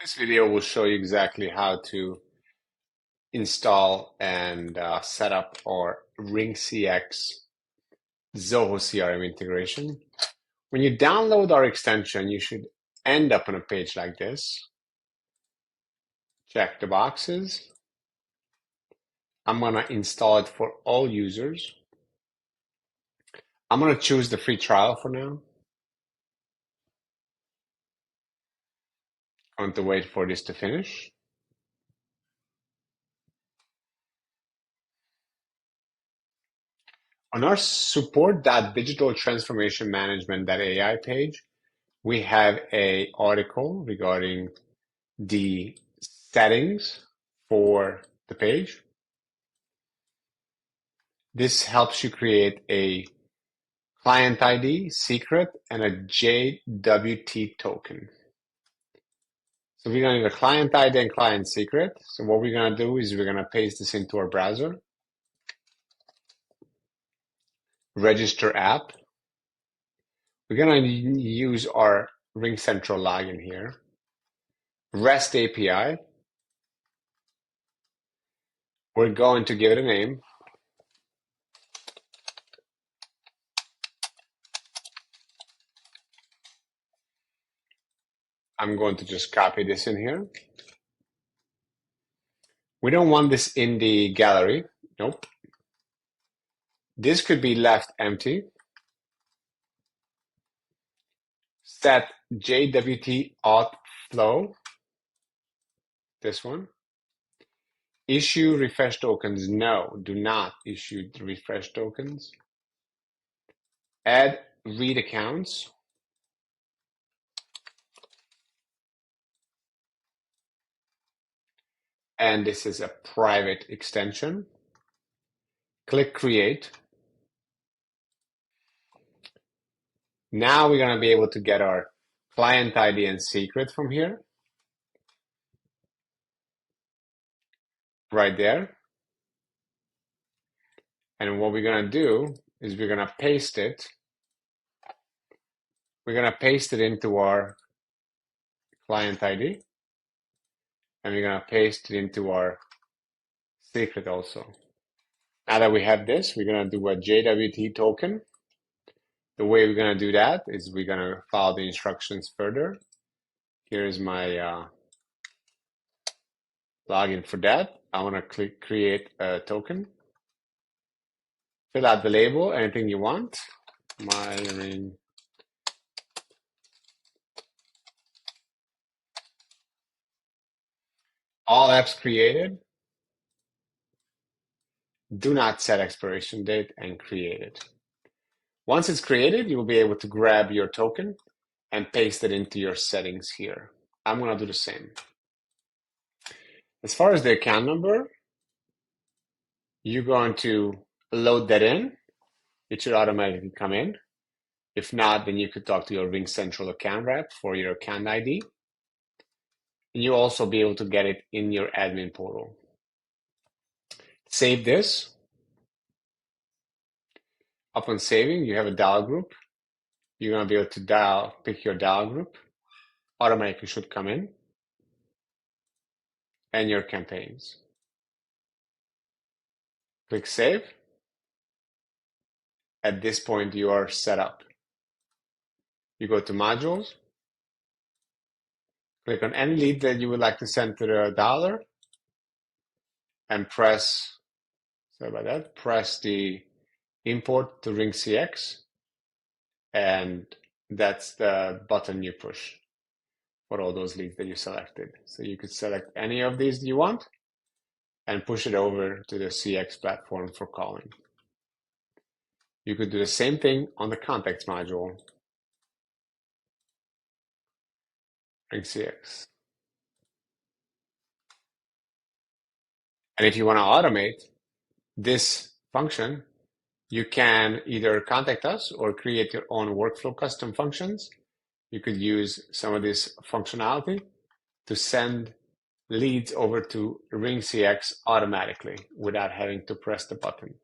This video will show you exactly how to install and set up our RingCX Zoho CRM integration. When you download our extension, you should end up on a page like this. Check the boxes. I'm going to install it for all users. I'm going to choose the free trial for now. I'm going to wait for this to finish. On our support.digitaltransformationmanagement.ai page, we have an article regarding the settings for the page. This helps you create a client ID, secret, and a JWT token. So we're going to need a client ID and client secret. So what we're going to do is we're going to paste this into our browser. Register app. We're going to use our RingCentral login here. REST API. We're going to give it a name. I'm going to just copy this in here. We don't want this in the gallery. Nope. This could be left empty. Set JWT auth flow. This one. Issue refresh tokens. No, do not issue the refresh tokens. Add read accounts. And this is a private extension. Click create. Now we're going to be able to get our client ID and secret from here. Right there. And what we're going to do is we're going to paste it. We're going to paste it into our client ID. And we're going to paste it into our secret also. Now that we have this, we're going to do a JWT token. The way we're going to do that is we're going to follow the instructions further. Here's my login for that. I want to click create a token. Fill out the label, anything you want. My ring. All apps created. Do not set expiration date and create it. Once it's created, you will be able to grab your token and paste it into your settings here. I'm going to do the same. As far as the account number, you're going to load that in. It should automatically come in. If not, then you could talk to your RingCentral account rep for your account ID. And you'll also be able to get it in your admin portal. Save this. Upon saving, you have a dial group. You're going to be able to pick your dial group. Automatically should come in. And your campaigns. Click save. At this point, you are set up. You go to modules. Click on any lead that you would like to send to the dialer. And press the import to RingCX. And that's the button you push for all those leads that you selected. So you could select any of these you want and push it over to the CX platform for calling. You could do the same thing on the contacts module. RingCX. And if you want to automate this function, you can either contact us or create your own workflow custom functions. You could use some of this functionality to send leads over to RingCX automatically without having to press the button.